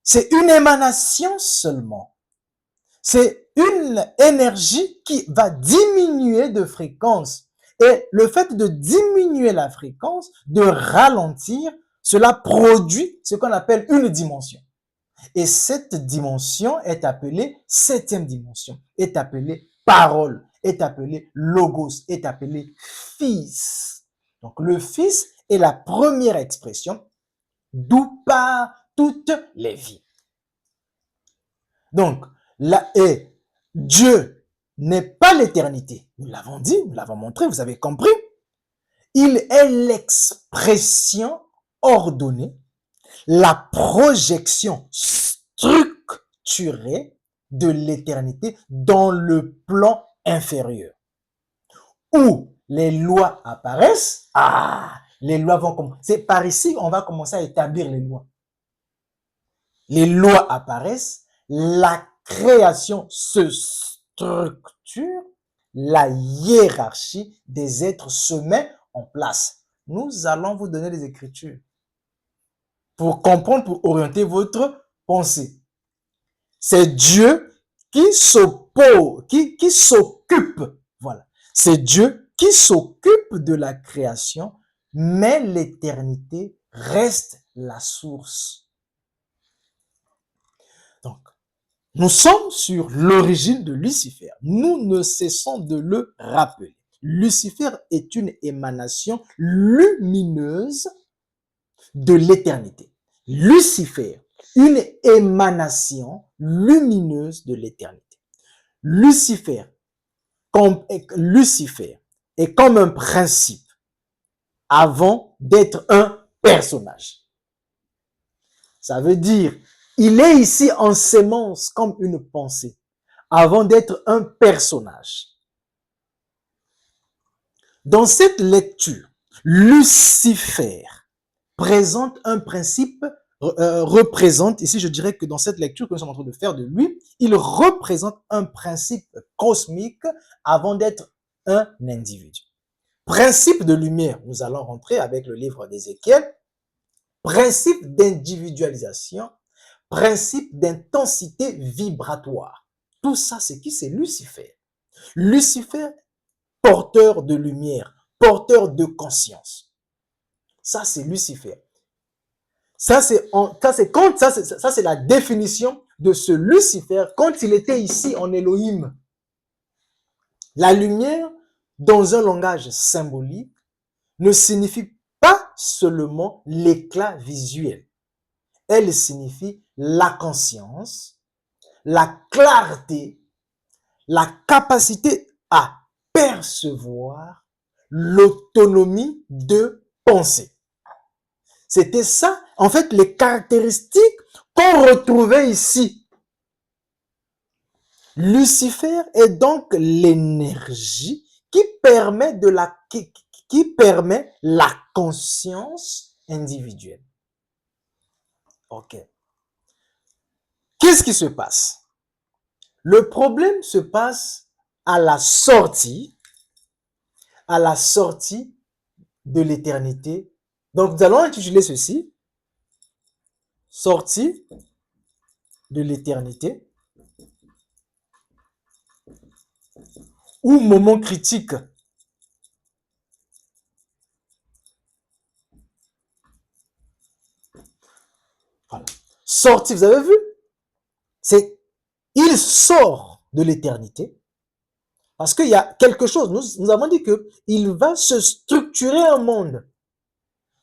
c'est une émanation seulement. C'est une énergie qui va diminuer de fréquence. Et le fait de diminuer la fréquence, de ralentir, cela produit ce qu'on appelle une dimension. Et cette dimension est appelée septième dimension, est appelée parole, est appelée logos, est appelée fils. Donc le fils est la première expression d'où part toutes les vies. Donc, Dieu n'est pas l'éternité. Nous l'avons dit, nous l'avons montré, vous avez compris. Il est l'expression ordonnée, la projection structurée de l'éternité dans le plan inférieur. Où les lois apparaissent, les lois vont commencer. C'est par ici on va commencer à établir les lois. Les lois apparaissent, la création se structure, la hiérarchie des êtres se met en place. Nous allons vous donner les Écritures pour comprendre, pour orienter votre pensée. C'est Dieu qui s'oppose, qui s'occupe. Voilà. C'est Dieu qui s'occupe de la création, mais l'éternité reste la source. Donc, nous sommes sur l'origine de Lucifer. Nous ne cessons de le rappeler. Lucifer est une émanation lumineuse de l'éternité. Lucifer, une émanation lumineuse de l'éternité. Lucifer est comme un principe avant d'être un personnage. Ça veut dire, il est ici en sémence comme une pensée, avant d'être un personnage. Dans cette lecture, Lucifer présente un principe, représente, ici je dirais que dans cette lecture que nous sommes en train de faire de lui, il représente un principe cosmique avant d'être un individu. Principe de lumière, nous allons rentrer avec le livre d'Ézéchiel. Principe d'individualisation, principe d'intensité vibratoire. Tout ça, c'est qui? C'est Lucifer. Lucifer, porteur de lumière, porteur de conscience. Ça, c'est Lucifer. Ça, c'est la définition de ce Lucifer quand il était ici en Elohim. La lumière, dans un langage symbolique, ne signifie pas seulement l'éclat visuel. Elle signifie la conscience, la clarté, la capacité à percevoir, l'autonomie de penser. C'était ça, en fait, les caractéristiques qu'on retrouvait ici. Lucifer est donc l'énergie qui permet la conscience individuelle. Ok. Qu'est-ce qui se passe? Le problème se passe à la sortie de l'éternité. Donc, nous allons intituler ceci sorti de l'éternité ou moment critique. Voilà. Sorti, vous avez vu? C'est il sort de l'éternité parce qu'il y a quelque chose. Nous avons dit qu'il va se structurer un monde.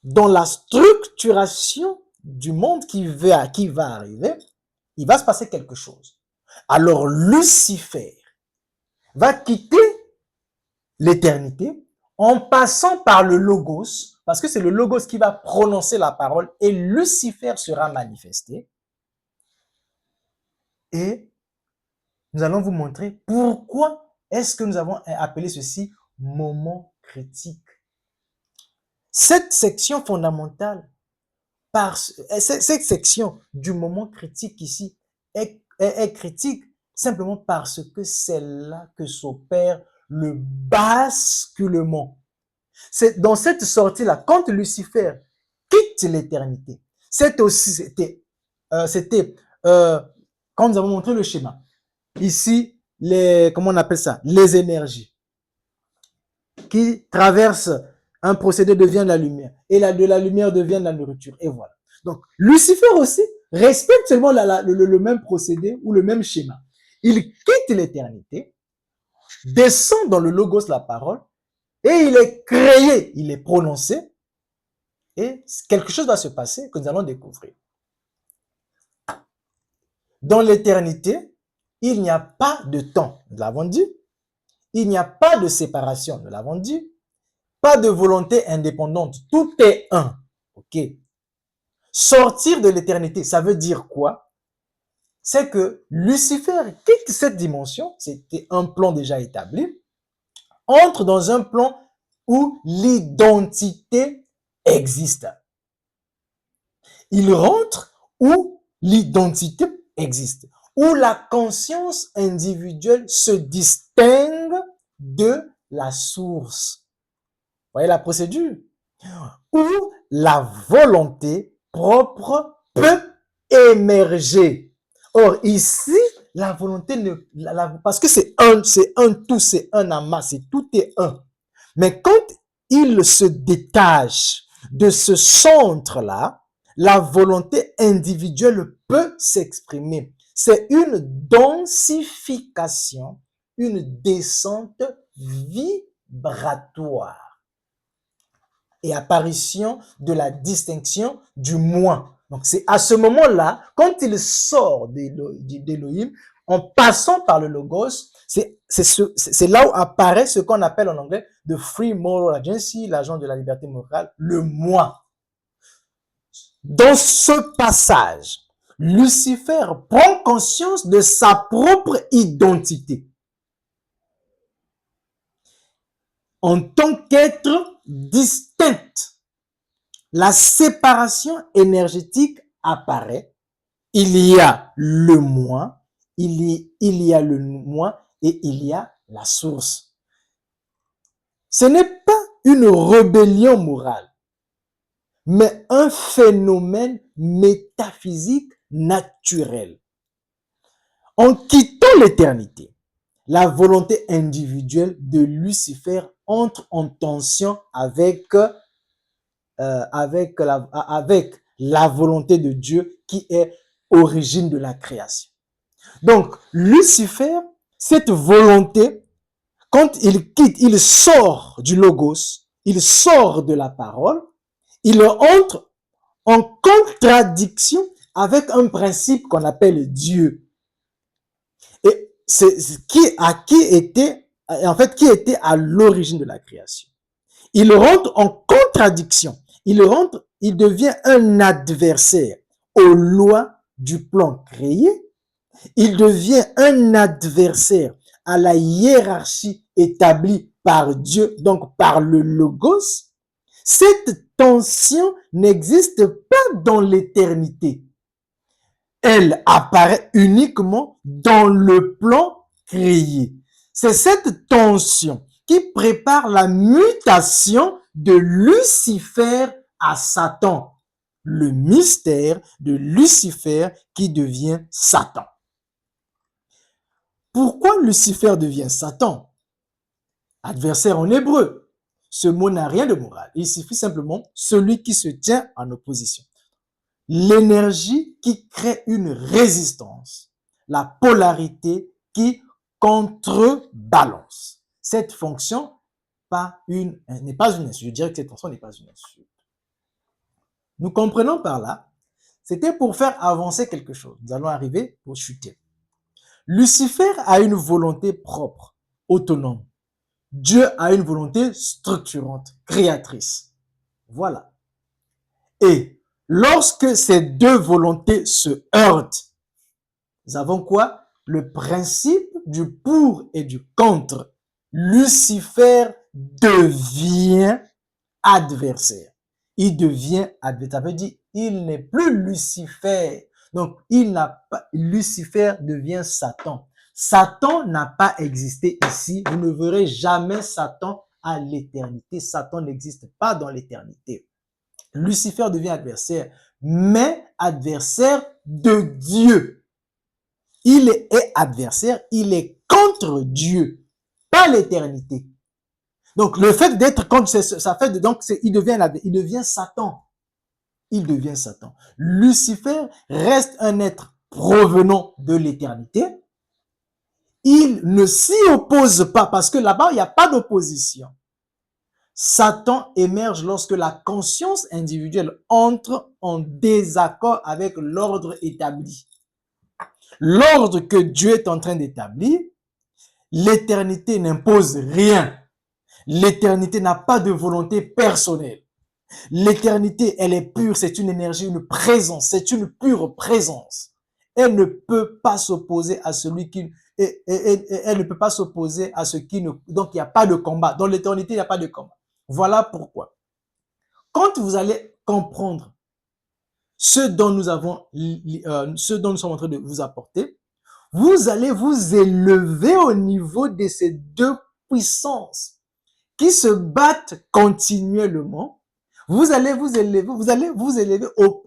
Dans la structuration du monde qui va arriver, il va se passer quelque chose. Alors Lucifer va quitter l'éternité en passant par le Logos, parce que c'est le Logos qui va prononcer la parole et Lucifer sera manifesté. Et nous allons vous montrer pourquoi est-ce que nous avons appelé ceci moment critique. Cette section fondamentale, cette section du moment critique ici est critique simplement parce que c'est là que s'opère le basculement. C'est dans cette sortie-là, quand Lucifer quitte l'éternité, c'était quand nous avons montré le schéma. Ici, comment on appelle ça? Les énergies qui traversent un procédé devient la lumière. Et de la lumière devient la nourriture. Et voilà. Donc, Lucifer aussi respecte seulement le même procédé ou le même schéma. Il quitte l'éternité, descend dans le logos, la parole, et il est créé, il est prononcé, et quelque chose va se passer que nous allons découvrir. Dans l'éternité, il n'y a pas de temps, nous l'avons dit. Il n'y a pas de séparation, nous l'avons dit. Pas de volonté indépendante, tout est un. Ok. Sortir de l'éternité, ça veut dire quoi? C'est que Lucifer quitte cette dimension, c'était un plan déjà établi, entre dans un plan où l'identité existe. Il rentre où l'identité existe, où la conscience individuelle se distingue de la source. Vous voyez la procédure? Où la volonté propre peut émerger. Or, ici, la volonté parce que c'est un tout, c'est un amas, tout est un. Mais quand il se détache de ce centre-là, la volonté individuelle peut s'exprimer. C'est une densification, une descente vibratoire et apparition de la distinction du moi. Donc, c'est à ce moment-là, quand il sort d'Élohim, en passant par le Logos, c'est là où apparaît ce qu'on appelle en anglais the Free Moral Agency, l'agent de la liberté morale, le moi. Dans ce passage, Lucifer prend conscience de sa propre identité en tant qu'être distincte. La séparation énergétique apparaît. Il y a le moi, il y a le moi et il y a la source. Ce n'est pas une rébellion morale, mais un phénomène métaphysique naturel. En quittant l'éternité, la volonté individuelle de Lucifer entre en tension avec la volonté de Dieu qui est origine de la création. Donc, Lucifer, cette volonté, quand il quitte, il sort du logos, il sort de la parole, il entre en contradiction avec un principe qu'on appelle Dieu. Et c'est qui était à l'origine de la création. Il rentre en contradiction. Il devient un adversaire aux lois du plan créé. Il devient un adversaire à la hiérarchie établie par Dieu, donc par le Logos. Cette tension n'existe pas dans l'éternité. Elle apparaît uniquement dans le plan créé. C'est cette tension qui prépare la mutation de Lucifer à Satan. le mystère de Lucifer qui devient Satan. Pourquoi Lucifer devient Satan? Adversaire en hébreu. Ce mot n'a rien de moral. Il suffit simplement celui qui se tient en opposition. L'énergie qui crée une résistance. La polarité qui contrebalance. Cette fonction n'est pas une insulte. Je dirais que cette fonction n'est pas une insulte. Nous comprenons par là, c'était pour faire avancer quelque chose. Nous allons arriver au chuter. Lucifer a une volonté propre, autonome. Dieu a une volonté structurante, créatrice. Voilà. Et lorsque ces deux volontés se heurtent, nous avons quoi? Le principe du pour et du contre. Lucifer devient adversaire. Il devient adversaire. Ça veut dire il n'est plus Lucifer. Donc, Lucifer devient Satan. Satan n'a pas existé ici. Vous ne verrez jamais Satan à l'éternité. Satan n'existe pas dans l'éternité. Lucifer devient adversaire, mais adversaire de Dieu. Il est adversaire, il est contre Dieu, pas l'éternité. Donc, le fait d'être contre, ça fait il devient Satan. Il devient Satan. Lucifer reste un être provenant de l'éternité. Il ne s'y oppose pas parce que là-bas, il n'y a pas d'opposition. Satan émerge lorsque la conscience individuelle entre en désaccord avec l'ordre établi. L'ordre que Dieu est en train d'établir, l'éternité n'impose rien. L'éternité n'a pas de volonté personnelle. L'éternité, elle est pure, c'est une énergie, une présence, c'est une pure présence. Elle ne peut pas s'opposer à celui qui... Elle ne peut pas s'opposer à ce qui ne... Donc, il n'y a pas de combat. Dans l'éternité, il n'y a pas de combat. Voilà pourquoi. Quand vous allez comprendre ce dont nous sommes en train de vous apporter, vous allez vous élever au niveau de ces deux puissances qui se battent continuellement. Vous allez vous élever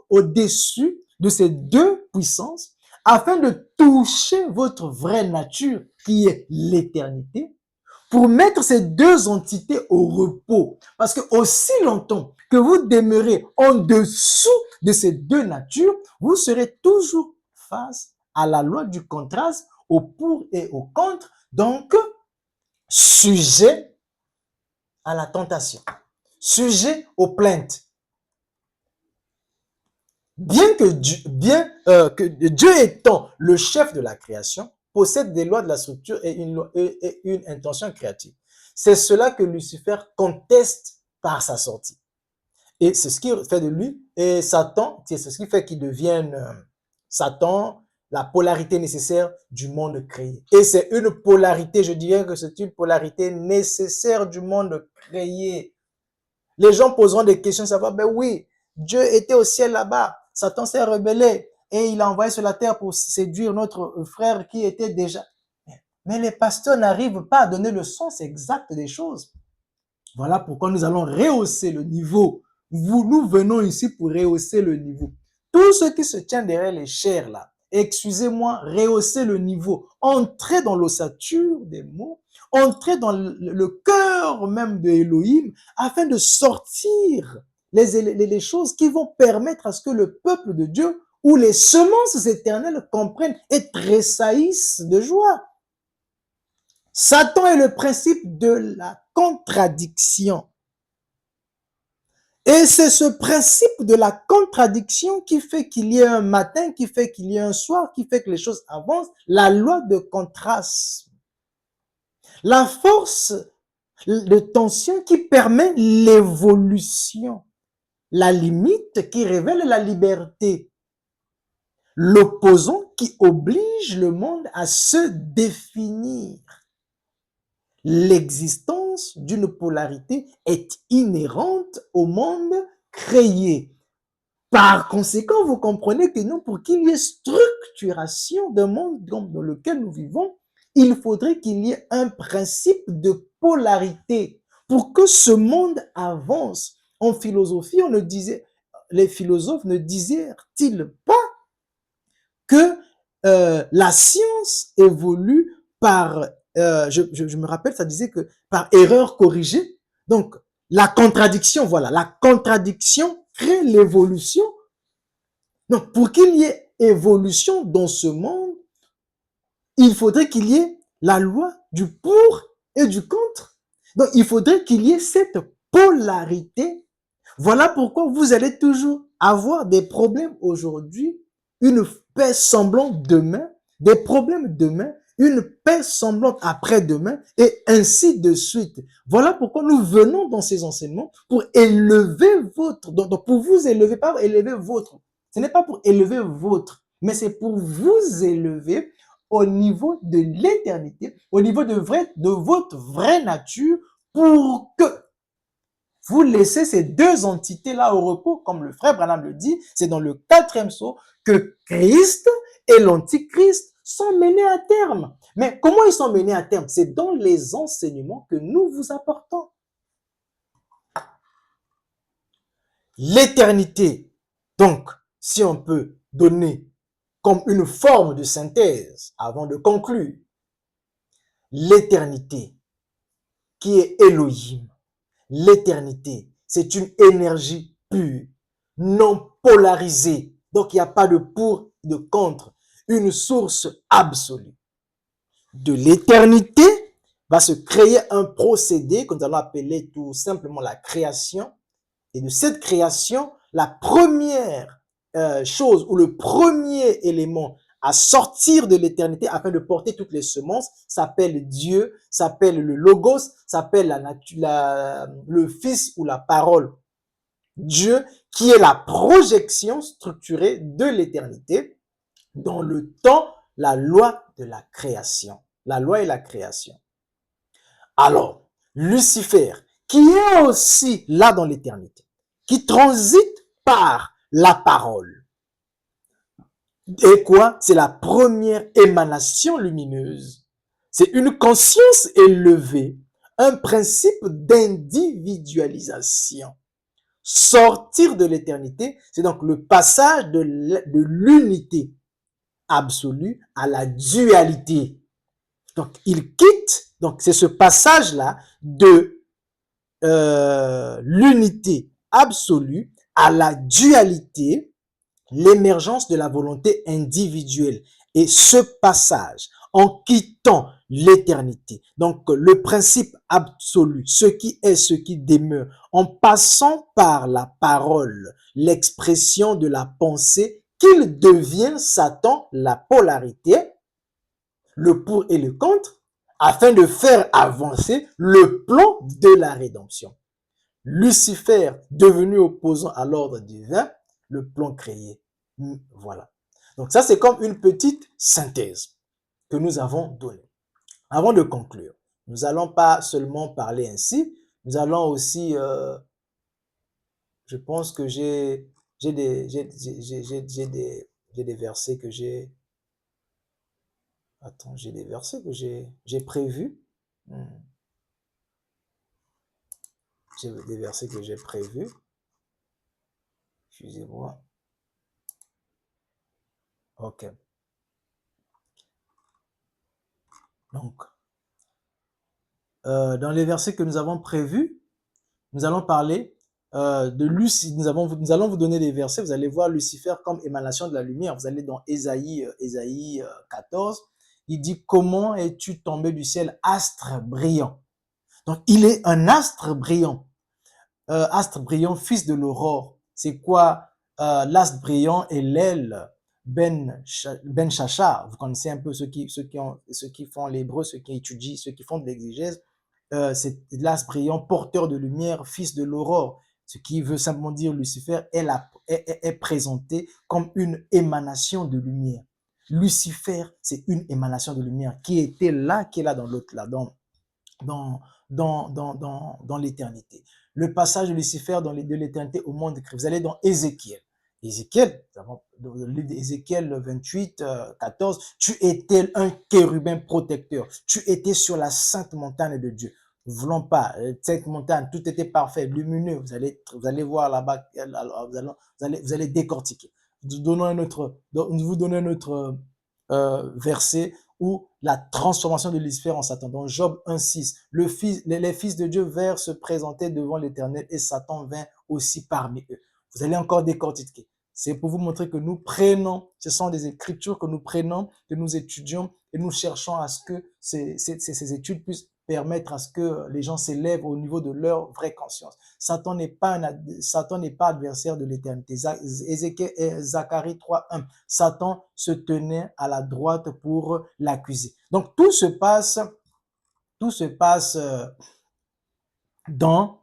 au-dessus de ces deux puissances afin de toucher votre vraie nature qui est l'éternité pour mettre ces deux entités au repos. Parce que aussi longtemps que vous demeurez en dessous de ces deux natures, vous serez toujours face à la loi du contraste, au pour et au contre, donc sujet à la tentation, sujet aux plaintes. Bien que Dieu étant le chef de la création, possède des lois de la structure et une intention créative. C'est cela que Lucifer conteste par sa sortie. Et c'est ce qui fait de lui, et Satan, c'est ce qui fait qu'il devienne Satan, la polarité nécessaire du monde créé. Et c'est une polarité, je dirais que c'est une polarité nécessaire du monde créé. Les gens poseront des questions, savoir, ben oui, Dieu était au ciel là-bas, Satan s'est rebellé et il a envoyé sur la terre pour séduire notre frère qui était déjà... Mais les pasteurs n'arrivent pas à donner le sens exact des choses. Voilà pourquoi nous allons rehausser le niveau. Nous venons ici pour rehausser le niveau. Tous ceux qui se tiennent derrière les chairs là, excusez-moi, rehausser le niveau, entrer dans l'ossature des mots, entrer dans le cœur même de Elohim afin de sortir les choses qui vont permettre à ce que le peuple de Dieu ou les semences éternelles comprennent et tressaillissent de joie. Satan est le principe de la contradiction. Et c'est ce principe de la contradiction qui fait qu'il y ait un matin, qui fait qu'il y ait un soir, qui fait que les choses avancent. La loi de contraste. La force de tension qui permet l'évolution. La limite qui révèle la liberté. L'opposant qui oblige le monde à se définir. L'existence d'une polarité est inhérente au monde créé. Par conséquent, vous comprenez que nous, pour qu'il y ait structuration d'un monde dans lequel nous vivons, il faudrait qu'il y ait un principe de polarité pour que ce monde avance. En philosophie, on le disait, les philosophes ne disaient-ils pas que la science évolue par, je me rappelle, ça disait que par erreur corrigée. Donc, la contradiction, voilà, la contradiction crée l'évolution. Donc, pour qu'il y ait évolution dans ce monde, il faudrait qu'il y ait la loi du pour et du contre. Donc, il faudrait qu'il y ait cette polarité. Voilà pourquoi vous allez toujours avoir des problèmes aujourd'hui, une paix semblante demain, des problèmes demain, une paix semblante après-demain, et ainsi de suite. Voilà pourquoi nous venons dans ces enseignements pour élever votre, donc pour vous élever, pas élever votre. Ce n'est pas pour élever votre, mais c'est pour vous élever au niveau de l'éternité, au niveau de votre vraie nature, pour que vous laissez ces deux entités-là au repos, comme le frère Branham le dit, c'est dans le 4e sceau que Christ et l'Antichrist sont menés à terme. Mais comment ils sont menés à terme? C'est dans les enseignements que nous vous apportons. L'éternité, donc, si on peut donner comme une forme de synthèse avant de conclure, l'éternité qui est Elohim, l'éternité, c'est une énergie pure, non polarisée. Donc, il n'y a pas de pour, de contre. Une source absolue. De l'éternité va se créer un procédé que nous allons appeler tout simplement la création. Et de cette création, la première chose ou le premier élément à sortir de l'éternité afin de porter toutes les semences s'appelle Dieu, s'appelle le Logos, s'appelle le Fils ou la parole. Dieu qui est la projection structurée de l'éternité dans le temps, la loi de la création. La loi et la création. Alors, Lucifer, qui est aussi là dans l'éternité, qui transite par la parole. Et quoi? C'est la première émanation lumineuse. C'est une conscience élevée, un principe d'individualisation. Sortir de l'éternité, c'est donc le passage de l'unité absolue à la dualité. Donc, il quitte, donc c'est ce passage-là de l'unité absolue à la dualité, l'émergence de la volonté individuelle. Et ce passage, en quittant l'éternité, donc le principe absolu, ce qui est, ce qui demeure, en passant par la parole, l'expression de la pensée, qu'il devient Satan, la polarité, le pour et le contre, afin de faire avancer le plan de la rédemption. Lucifer, devenu opposant à l'ordre divin, le plan créé. Voilà. Donc ça, c'est comme une petite synthèse que nous avons donnée. Avant de conclure, nous n'allons pas seulement parler ainsi, nous allons aussi, je pense que j'ai des versets que j'ai, attends, j'ai des versets que j'ai prévus. J'ai des versets que j'ai prévus. Excusez-moi. Ok. Donc, dans les versets que nous avons prévus, nous allons parler de Lucifer. Nous allons vous donner des versets. Vous allez voir Lucifer comme émanation de la lumière. Vous allez dans Ésaïe 14. Il dit, comment es-tu tombé du ciel, astre brillant? Donc, il est un astre brillant. Astre brillant, fils de l'aurore. C'est quoi l'astre brillant et l'aile Ben Shachar? Vous connaissez un peu ceux qui font l'hébreu, ceux qui étudient, ceux qui font de l'exégèse. C'est l'astre brillant, porteur de lumière, fils de l'aurore. Ce qui veut simplement dire Lucifer est présenté comme une émanation de lumière. Lucifer, c'est une émanation de lumière qui était là, qui est là dans l'autre, là, dans l'éternité. Le passage de Lucifer de l'éternité au monde de Christ. Vous allez dans Ézéchiel. Ézéchiel, dans le livre d'Ézéchiel 28, 14, tu étais un chérubin protecteur. Tu étais sur la sainte montagne de Dieu. voulons pas. Cette montagne, tout était parfait, lumineux. Vous allez voir là-bas, vous allez décortiquer. Nous vous donnons un autre verset où la transformation de Lucifer en Satan. Dans Job 1,6, les fils de Dieu vinrent se présenter devant l'Éternel et Satan vint aussi parmi eux. Vous allez encore décortiquer. C'est pour vous montrer que nous prenons, ce sont des écritures que nous prenons, que nous étudions et nous cherchons à ce que ces études puissent permettre à ce que les gens s'élèvent au niveau de leur vraie conscience. Satan n'est pas adversaire de l'éternité. Zacharie 3:1. Satan se tenait à la droite pour l'accuser. Donc tout se passe dans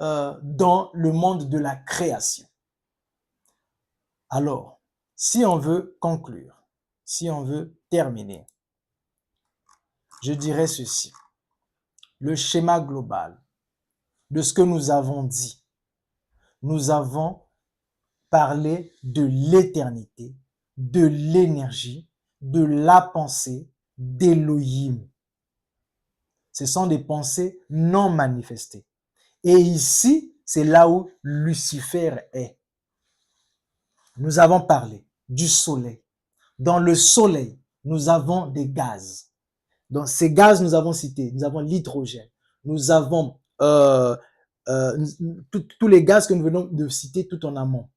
le monde de la création. Alors, si on veut conclure, si on veut terminer, je dirais ceci. Le schéma global de ce que nous avons dit. Nous avons parlé de l'éternité, de l'énergie, de la pensée, d'Élohim. Ce sont des pensées non manifestées. Et ici, c'est là où Lucifer est. Nous avons parlé du soleil. Dans le soleil, nous avons des gaz. Dans ces gaz, nous avons cité, nous avons l'hydrogène, nous avons tous les gaz que nous venons de citer tout en amont,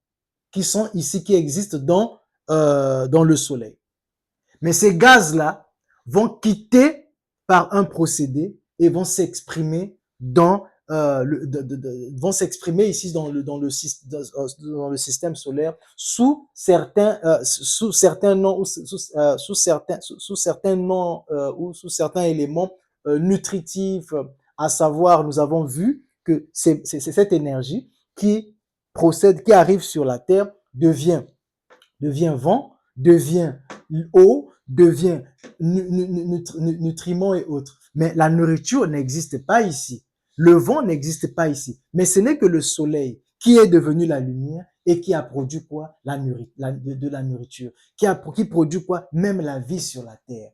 qui sont ici, qui existent dans le soleil. Mais ces gaz-là vont quitter par un procédé et vont s'exprimer vont s'exprimer ici dans le système solaire sous certains noms ou sous certains noms ou sous certains éléments nutritifs, à savoir, nous avons vu que c'est cette énergie qui arrive sur la Terre, devient vent, devient eau, devient nutriments et autres. Mais la nourriture n'existe pas ici. Le vent n'existe pas ici. Mais ce n'est que le soleil qui est devenu la lumière et qui a produit quoi? De la nourriture. Qui produit quoi? Même la vie sur la terre.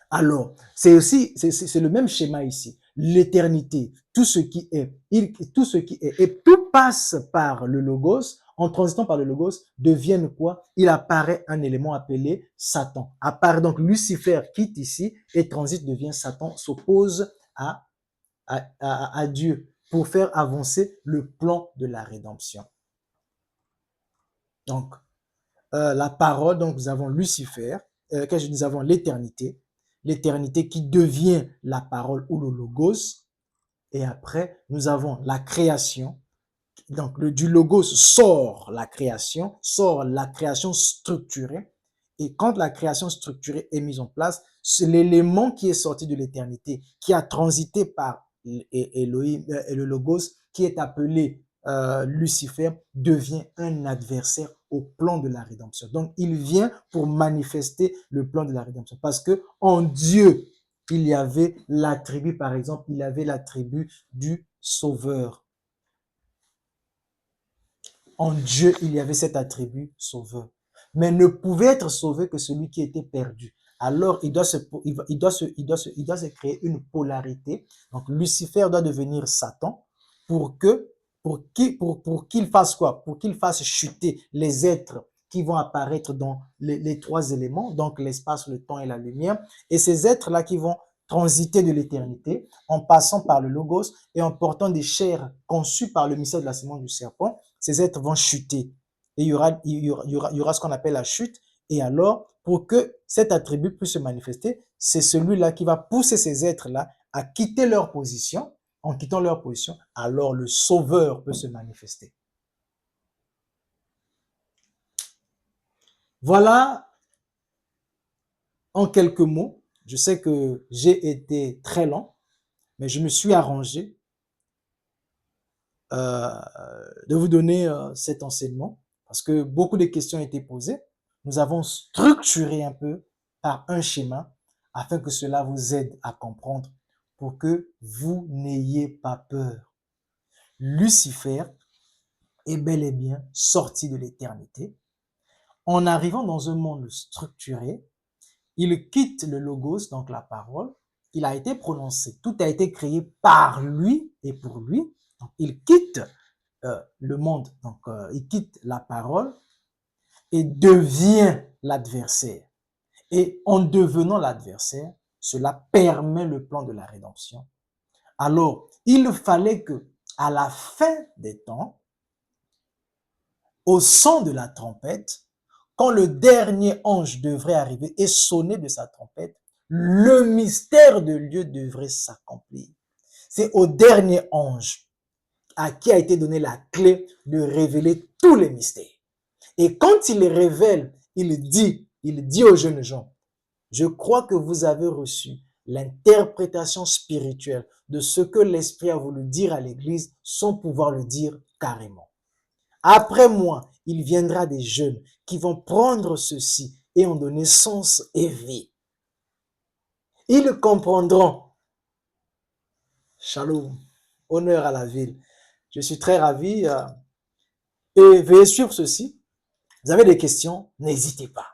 Alors, c'est le même schéma ici. L'éternité, tout ce qui est, et tout passe par le logos. En transitant par le logos, deviennent quoi? Il apparaît un élément appelé Satan. Apparaît donc Lucifer, quitte ici et transite, devient Satan, s'oppose à Dieu pour faire avancer le plan de la rédemption. Donc, la parole, donc nous avons Lucifer, nous avons l'éternité qui devient la parole ou le logos, et après nous avons la création. Donc du logos sort la création structurée, et quand la création structurée est mise en place, c'est l'élément qui est sorti de l'éternité, qui a transité par Elohim et le logos, qui est appelé Lucifer, devient un adversaire au plan de la rédemption. Donc, il vient pour manifester le plan de la rédemption. Parce que en Dieu, il y avait l'attribut, par exemple, il y avait l'attribut du sauveur. En Dieu, il y avait cet attribut sauveur. Mais ne pouvait être sauvé que celui qui était perdu. Alors, il doit se créer une polarité. Donc, Lucifer doit devenir Satan pour qu'il fasse quoi? Pour qu'il fasse chuter les êtres qui vont apparaître dans les trois éléments, donc l'espace, le temps et la lumière. Et ces êtres-là qui vont transiter de l'éternité en passant par le logos et en portant des chairs conçues par le mystère de la sémence du serpent, ces êtres vont chuter. Et il y aura ce qu'on appelle la chute. Et alors, pour que cet attribut puisse se manifester, c'est celui-là qui va pousser ces êtres-là à quitter leur position. En quittant leur position, alors le sauveur peut se manifester. Voilà, en quelques mots, je sais que j'ai été très lent, mais je me suis arrangé de vous donner cet enseignement parce que beaucoup de questions ont été posées. Nous avons structuré un peu par un schéma afin que cela vous aide à comprendre pour que vous n'ayez pas peur. Lucifer est bel et bien sorti de l'éternité. En arrivant dans un monde structuré, il quitte le logos, donc la parole, il a été prononcé, tout a été créé par lui et pour lui. Donc, il quitte le monde, donc il quitte la parole et devient l'adversaire. Et en devenant l'adversaire, cela permet le plan de la rédemption. Alors, il fallait que, à la fin des temps, au son de la trompette, quand le dernier ange devrait arriver et sonner de sa trompette, le mystère de Dieu devrait s'accomplir. C'est au dernier ange à qui a été donné la clé de révéler tous les mystères. Et quand il les révèle, il dit aux jeunes gens, je crois que vous avez reçu l'interprétation spirituelle de ce que l'Esprit a voulu dire à l'Église sans pouvoir le dire carrément. Après moi, il viendra des jeunes qui vont prendre ceci et en donner sens et vie. Ils comprendront. Shalom, honneur à la ville. Je suis très ravi. Et veuillez suivre ceci. Vous avez des questions, n'hésitez pas.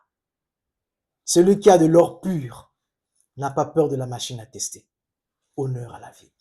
Celui qui a de l'or pur n'a pas peur de la machine à tester. Honneur à la vie.